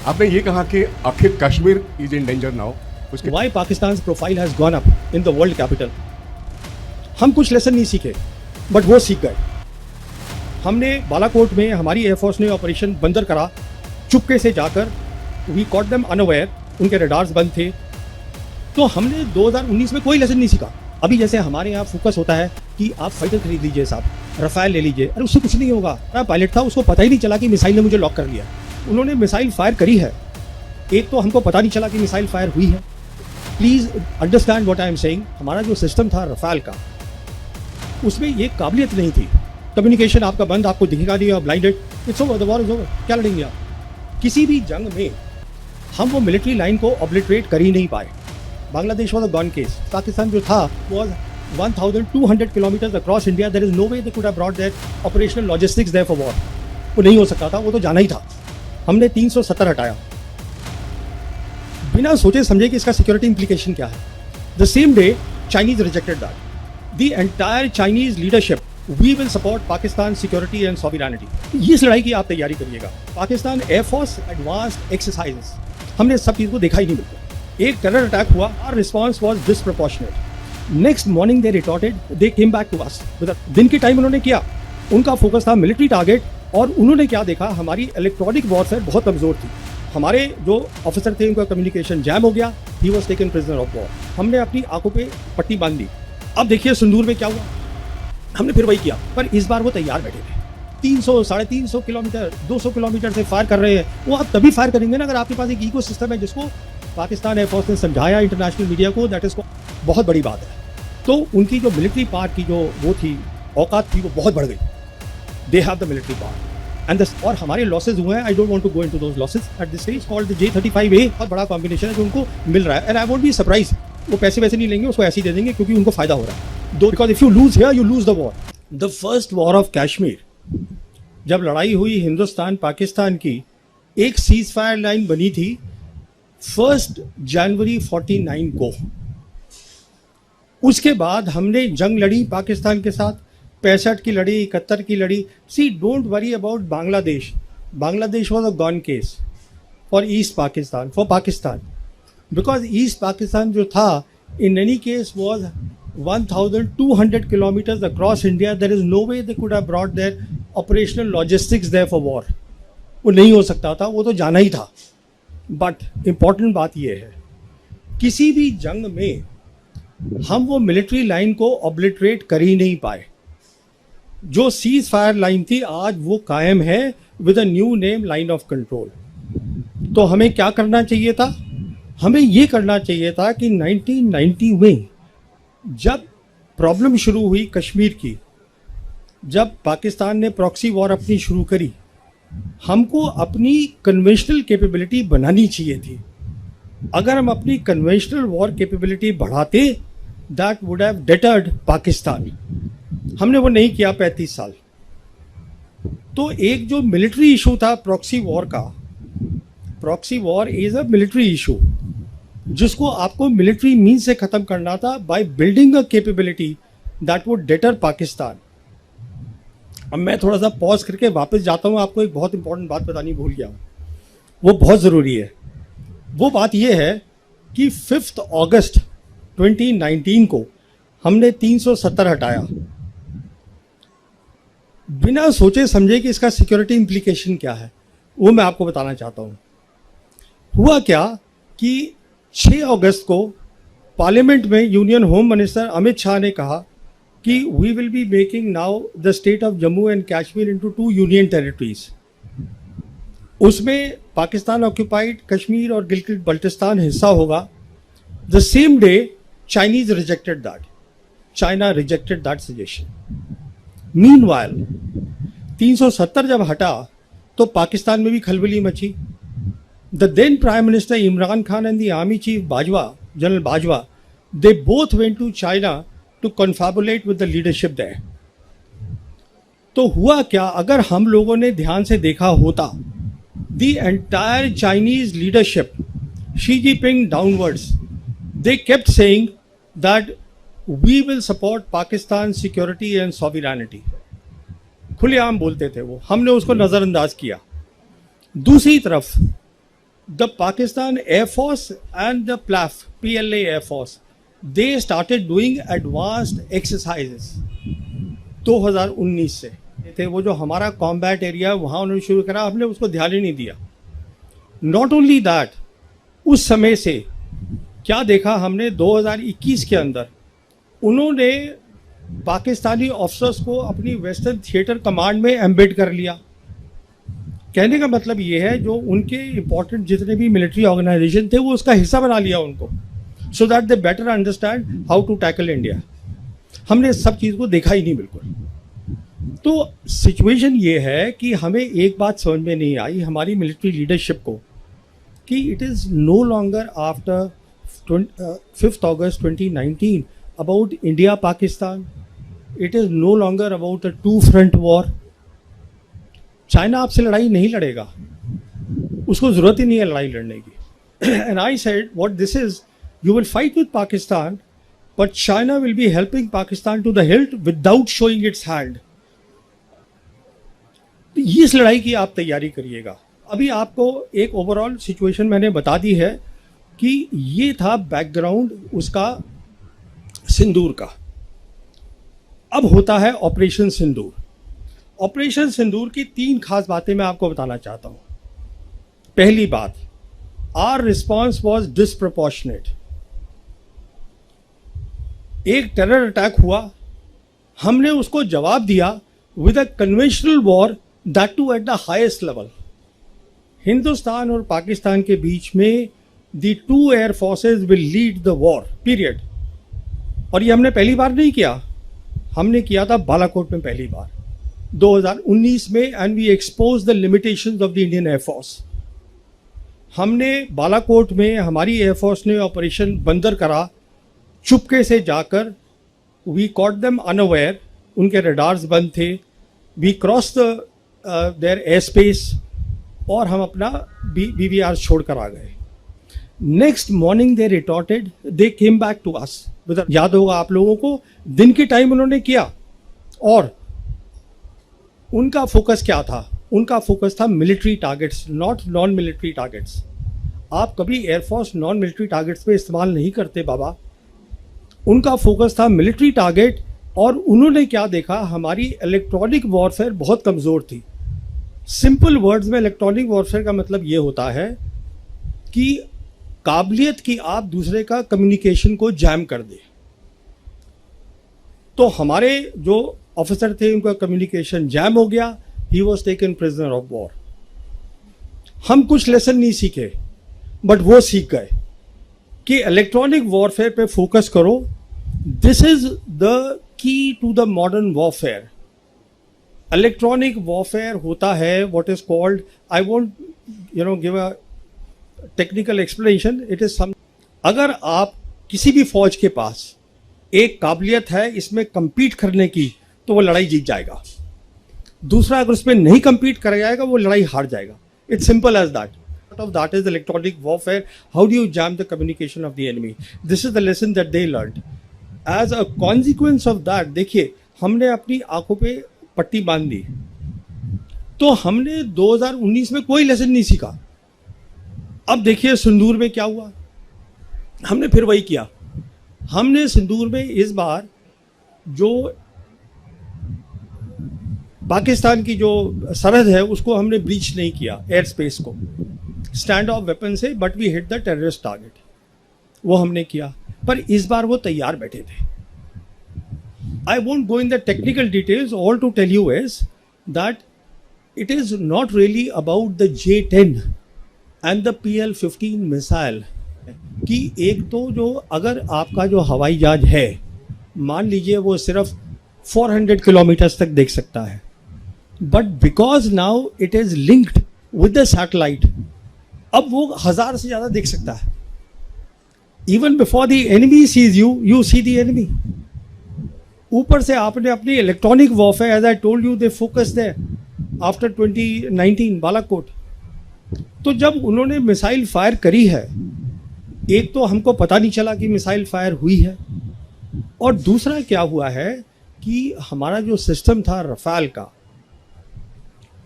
आपने ये कहा कि आखिर Kashmir is in danger now, उसके Why Pakistan's profile has gone up in the world capital? हम कुछ लेसन नहीं सीखे, बट वो सीख गए। हमने बालाकोट में हमारी एयरफोर्स ने ऑपरेशन बंदर करा, चुपके से जाकर वी कॉट देम अनअवेयर, उनके रडार्स बंद थे। तो हमने 2019 में कोई लेसन नहीं सीखा। अभी जैसे हमारे यहाँ फोकस होता है कि आप फाइटर खरीद लीजिए साहब, रफाल ले लीजिए, अरे उससे कुछ नहीं होगा। मेरा पायलट था, उसको पता ही नहीं चला कि मिसाइल ने मुझे लॉक कर लिया। उन्होंने मिसाइल फायर करी है, एक तो हमको पता नहीं चला कि मिसाइल फायर हुई है। Please understand what I am saying. हमारा जो सिस्टम था रफाल का, उसमें ये काबिलियत नहीं थी। कम्युनिकेशन आपका बंद, आपको दिखेगा नहीं, और blinded, it's over, the war is over. क्या लड़ेंगे आप? किसी भी जंग में हम वो मिलिट्री लाइन को ऑब्लिटरेट कर ही नहीं पाए। Bangladesh was a gone case. Pakistan जो था was 1200 kilometre across India. There is no way they could have brought their operational logistics there for war. वो नहीं हो सकता था, वो तो जाना ही था। हमने 370 हटाया बिना सोचे समझे कि इसका सिक्योरिटी इंप्लीकेशन क्या है। The same day Chinese rejected that. The entire Chinese leadership, we will support Pakistan security and sovereignty. इस लड़ाई की आप तैयारी करिएगा। पाकिस्तान एयरफोर्स एडवांस्ड एक्सरसाइजेस, हमने सब चीज़ को देखा ही नहीं बिल्कुल। एक टेरर अटैक हुआ, our response was disproportionate. Next morning they retorted, they came back to us. दिन के टाइम उन्होंने किया, उनका फोकस था मिलिट्री टारगेट, और उन्होंने क्या देखा, हमारी इलेक्ट्रॉनिक वॉरफेयर बहुत कमज़ोर थी। हमारे जो ऑफिसर थे उनका कम्युनिकेशन जैम हो गया, he was taken prisoner of war. हमने अपनी आंखों पे पट्टी बांध दी। अब देखिए सिंदूर में क्या हुआ, हमने फिर वही किया, पर इस बार वो तैयार बैठे थे। 300, 350 किलोमीटर, 200 किलोमीटर से फायर कर रहे हैं। वो आप तभी फायर करेंगे ना अगर आपके पास एक इकोसिस्टम है, जिसको पाकिस्तान एयरफोर्स ने समझाया इंटरनेशनल मीडिया को, दैट इज बहुत बड़ी बात है। तो उनकी जो मिलिट्री पार्ट की जो वो थी, औकात थी, वो बहुत बढ़ गई। They have the military part and और हमारे लॉसेज हुए हैं। I don't want to go into those losses at this stage. Called the J-35A, बहुत बड़ा कॉम्बिनेशन है जो उनको मिल रहा है, and I won't be surprise. वो पैसे वैसे नहीं लेंगे, उसको ऐसे ही दे देंगे, क्योंकि उनको फायदा हो रहा है। दो, because if you lose here you lose the war. The first war of Kashmir, जब लड़ाई हुई हिंदुस्तान पाकिस्तान की, एक सीज फायर लाइन बनी थी 1 जनवरी 49 को। उसके बाद हमने जंग लड़ी पाकिस्तान के साथ, 65 की लड़ी, 71 की लड़ी। See, don't worry about Bangladesh. Bangladesh was a gone case for East Pakistan, for Pakistan, because East Pakistan जो था in any case was 1200 kilometre across India. There is no way they could have brought their operational logistics there for war. वो नहीं हो सकता था, वो तो जाना ही था। बट इम्पॉर्टेंट बात यह है, किसी भी जंग में हम वो मिलिट्री लाइन को ऑब्लिटरेट कर ही नहीं पाए। जो सीज फायर लाइन थी आज वो कायम है with a new name, line of control. तो हमें क्या करना चाहिए था? हमें ये करना चाहिए था कि 1990 में जब प्रॉब्लम शुरू हुई कश्मीर की, जब पाकिस्तान ने प्रॉक्सी वॉर अपनी शुरू करी, हमको अपनी कन्वेंशनल कैपेबिलिटी बनानी चाहिए थी। अगर हम अपनी कन्वेंशनल वॉर कैपेबिलिटी बढ़ाते, that would have deterred Pakistan. हमने वो नहीं किया 35 साल। तो एक जो मिलिट्री इशू था प्रॉक्सी वॉर का, proxy war is a military issue, जिसको आपको मिलिट्री मीन्स से खत्म करना था by building a capability that would deter Pakistan. अब मैं थोड़ा सा पॉज करके वापस जाता हूँ, आपको एक बहुत इंपॉर्टेंट बात बतानी भूल गया हूँ, वो बहुत ज़रूरी है। वो बात ये है कि 5 अगस्त 2019 को हमने 370 हटाया बिना सोचे समझे कि इसका सिक्योरिटी इंप्लीकेशन क्या है। वो मैं आपको बताना चाहता हूँ। हुआ क्या कि 6 अगस्त को पार्लियामेंट में union home minister Amit Shah ने कहा कि we will be making now the state of Jammu and Kashmir into 2 union territories. उसमें पाकिस्तान ऑक्यूपाइड कश्मीर और गिलगित बल्टिस्तान हिस्सा होगा। The same day Chinese rejected that, China rejected that suggestion. Meanwhile 370 जब हटा तो पाकिस्तान में भी खलबली मची। The then prime minister Imran Khan and the army chief Bajwa, general Bajwa, they both went to China to confabulate with the leadership there. तो हुआ क्या, अगर हम लोगों ने ध्यान से देखा होता, the entire Chinese leadership, Xi Jinping downwards, they kept saying that we will support Pakistan security and sovereignty. खुलेआम बोलते थे वो, हमने उसको नज़रअंदाज किया। दूसरी तरफ the Pakistan Air Force and the PLAF, PLA Air Force, they started doing advanced exercises 2019 से थे। वो जो हमारा कॉम्बैट एरिया वहाँ उन्होंने शुरू करा, हमने उसको ध्यान ही नहीं दिया। नॉट ओनली दैट, उस समय से क्या देखा हमने 2021 के अंदर उन्होंने पाकिस्तानी ऑफिसर्स को अपनी वेस्टर्न थिएटर कमांड में एम्बेड कर लिया। कहने का मतलब ये है जो उनके इंपॉर्टेंट जितने भी मिलिट्री ऑर्गेनाइजेशन थे वो उसका हिस्सा बना लिया उनको, so that they better understand how to tackle India. हमने इस सब चीज़ को देखा ही नहीं बिल्कुल। तो सिचुएशन ये है कि हमें एक बात समझ में नहीं आई हमारी मिलिट्री लीडरशिप को कि it is no longer after 5th August 2019 about India Pakistan, it is no longer about a two front war. China आपसे लड़ाई नहीं लड़ेगा, उसको ज़रूरत ही नहीं है लड़ाई लड़ने की। And I said what this is, you will fight with Pakistan but China will be helping Pakistan to the hilt without showing its hand. इस लड़ाई की आप तैयारी करिएगा। अभी आपको एक ओवरऑल सिचुएशन मैंने बता दी है कि ये था बैकग्राउंड उसका सिंदूर का। अब होता है ऑपरेशन सिंदूर। ऑपरेशन सिंदूर की 3 खास बातें मैं आपको बताना चाहता हूं। पहली बात, आवर रिस्पॉन्स वॉज डिसप्रोपोर्शनेट। एक टेरर अटैक हुआ, हमने उसको जवाब दिया with a conventional war, that too at the highest level. Hindustan और पाकिस्तान के बीच में the 2 air forces will lead the war period. और ये हमने पहली बार नहीं किया, हमने किया था बालाकोट में पहली बार 2019 में, and we expose the limitations of the Indian air force. हमने बालाकोट में हमारी एयरफोर्स ने ऑपरेशन बंदर करा, चुपके से जाकर वी कॉट देम अनअवेयर, उनके रडार्स बंद थे, we cross the their air space और हम अपना BVR छोड़ कर आ गए। Next morning they retorted, they came back to us. याद होगा आप लोगों को, दिन के टाइम उन्होंने किया और उनका फोकस क्या था? उनका फोकस था military targets, not non military targets. आप कभी एयरफोर्स नॉन मिलिट्री टारगेट्स पे इस्तेमाल नहीं करते बाबा। उनका फोकस था मिलिट्री टारगेट। और उन्होंने क्या देखा, हमारी इलेक्ट्रॉनिक वॉरफेयर बहुत कमज़ोर थी। सिंपल वर्ड्स में इलेक्ट्रॉनिक वॉरफेयर का मतलब ये होता है कि काबिलियत की आप दूसरे का कम्युनिकेशन को जैम कर दे। तो हमारे जो ऑफिसर थे उनका कम्युनिकेशन जैम हो गया, he was taken prisoner of war. हम कुछ लेसन नहीं सीखे बट वो सीख गए कि इलेक्ट्रॉनिक वॉरफेयर पे फोकस करो। This is the key to the modern warfare. Electronic warfare होता है what is called, I won't give a technical explanation, it is some. अगर आप किसी भी फौज के पास एक काबिलियत है इसमें compete करने की तो वो लड़ाई जीत जाएगा। दूसरा अगर उसमें नहीं compete कर जाएगा वो लड़ाई हार जाएगा। It's simple as that. Part of that is electronic warfare. How do you jam the communication of the enemy? This is the lesson that they learned. As a consequence of that, देखिए हमने अपनी आंखों पे पट्टी बांध दी। तो हमने 2019 में कोई लेसन नहीं सीखा। अब देखिए सिंदूर में क्या हुआ, हमने फिर वही किया। हमने सिंदूर में इस बार जो पाकिस्तान की जो सरहद है उसको हमने ब्रीच नहीं किया, एयर स्पेस को स्टैंड ऑफ वेपन से, but we hit the terrorist target, वो हमने किया। पर इस बार वो तैयार बैठे थे। I won't go in the technical details, all to tell you is that it is not really about the J-10 and the PL-15 missile कि एक तो जो अगर आपका जो हवाई जहाज है मान लीजिए वो सिर्फ 400 किलोमीटर्स तक देख सकता है, but because now it is linked with the satellite अब वो 1000 से ज़्यादा देख सकता है। Even before the enemy sees you, you see the enemy. ऊपर से आपने अपनी electronic warfare, as I told you, they focus there after 2019 Balakot. तो जब उन्होंने मिसाइल फायर करी है, एक तो हमको पता नहीं चला कि मिसाइल फायर हुई है, और दूसरा क्या हुआ है कि हमारा जो सिस्टम था रफाल का,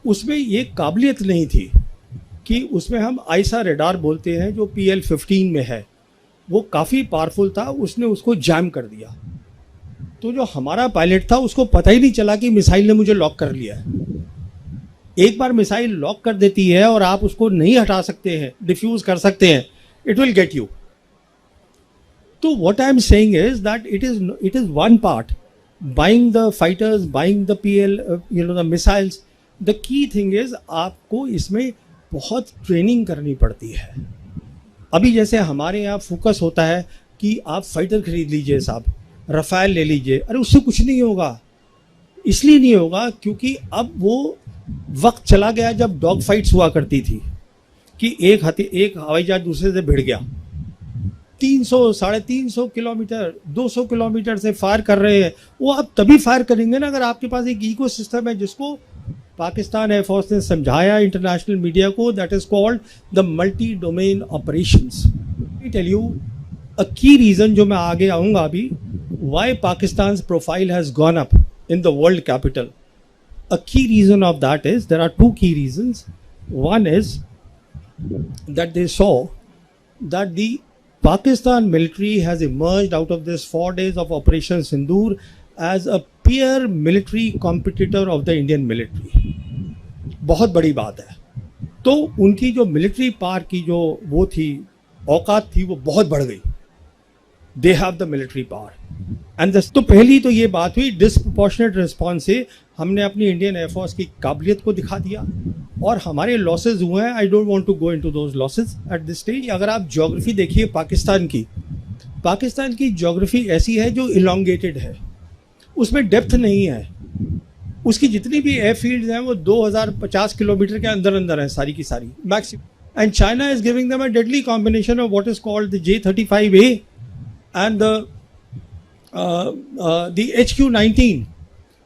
उसमें ये काबिलियत नहीं थी कि उसमें हम आइसा रेडार बोलते हैं जो PL-15 में है, वो काफ़ी पावरफुल था, उसने उसको जैम कर दिया। तो जो हमारा पायलट था उसको पता ही नहीं चला कि मिसाइल ने मुझे लॉक कर लिया है। एक बार मिसाइल लॉक कर देती है और आप उसको नहीं हटा सकते हैं, डिफ्यूज कर सकते हैं, इट विल गेट यू। तो what I am saying is that it is one part, buying the fighters, buying the PL, the missiles. The key thing is आपको इसमें बहुत ट्रेनिंग करनी पड़ती है। अभी जैसे हमारे यहाँ फोकस होता है कि आप फाइटर खरीद लीजिए साहब, रफाल ले लीजिए, अरे उससे कुछ नहीं होगा। इसलिए नहीं होगा क्योंकि अब वो वक्त चला गया जब डॉग फाइट्स हुआ करती थी कि एक हवाई जहाज दूसरे से भिड़ गया, 300, 350 किलोमीटर, 200 किलोमीटर से फायर कर रहे हैं। वो आप तभी फायर करेंगे ना अगर आपके पास एक इकोसिस्टम है, जिसको पाकिस्तान एयरफोर्स ने समझाया इंटरनेशनल मीडिया को, that is called the multi domain operations. I tell you a key reason, जो मैं आगे आऊंगा अभी, why Pakistan profile has gone up in the world capital. A key reason of that is, there are two key reasons. One is that they saw that the Pakistan military has emerged out of this 4 days of Operation Sindoor as a peer military competitor of the Indian military. बहुत बड़ी बात है। तो उनकी जो military power की जो वो थी, औकात थी, वो बहुत बढ़ गई। They have the military power and तो पहली तो ये बात हुई, डिसप्रोपोर्शनेट रिस्पॉन्स से हमने अपनी इंडियन एयरफोर्स की काबिलियत को दिखा दिया और हमारे लॉसेज हुए हैं। I don't want to go into those losses at this stage. अगर आप ज्योग्राफी देखिए पाकिस्तान की ज्योग्राफी ऐसी है जो इलोंगेटेड है, उसमें डेप्थ नहीं है। उसकी जितनी भी एयरफील्ड्स हैं वो 2050 किलोमीटर के अंदर अंदर हैं सारी की सारी maximum. And China is giving them a deadly combination of what is called the J-35A and the HQ-19,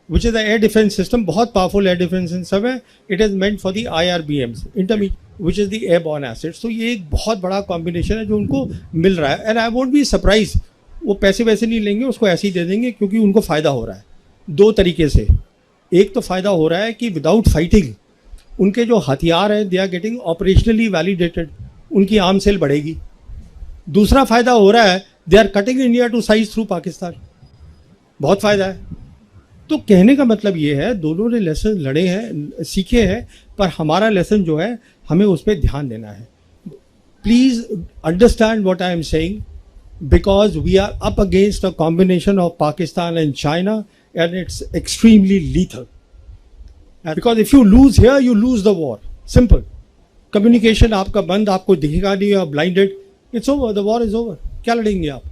which is the air defense system, बहुत powerful air defense system है। It is meant for the IRBMs, intermediate, which is the airborne assets। तो ये एक बहुत बड़ा combination है जो उनको मिल रहा है। And I won't be surprise, वो पैसे वैसे नहीं लेंगे, उसको ऐसे ही दे देंगे क्योंकि उनको फ़ायदा हो रहा है दो तरीके से। एक तो फ़ायदा हो रहा है कि विदाउट फाइटिंग उनके जो हथियार हैं they are getting operationally validated, उनकी आर्म सेल बढ़ेगी। दूसरा फ़ायदा हो रहा है, they are cutting India to size through Pakistan, बहुत फ़ायदा है। तो कहने का मतलब ये है, दोनों ने लेसन लड़े हैं, सीखे हैं, पर हमारा लेसन जो है हमें उस पर ध्यान देना है। Please understand what I am saying, because we are up against a combination of Pakistan and China and it's extremely lethal. Because if you lose here you lose the war, simple. Communication आपका बंद, आपको दिखेगा नहीं, आप blinded, it's over, the war is over. क्या लड़ेंगे आप?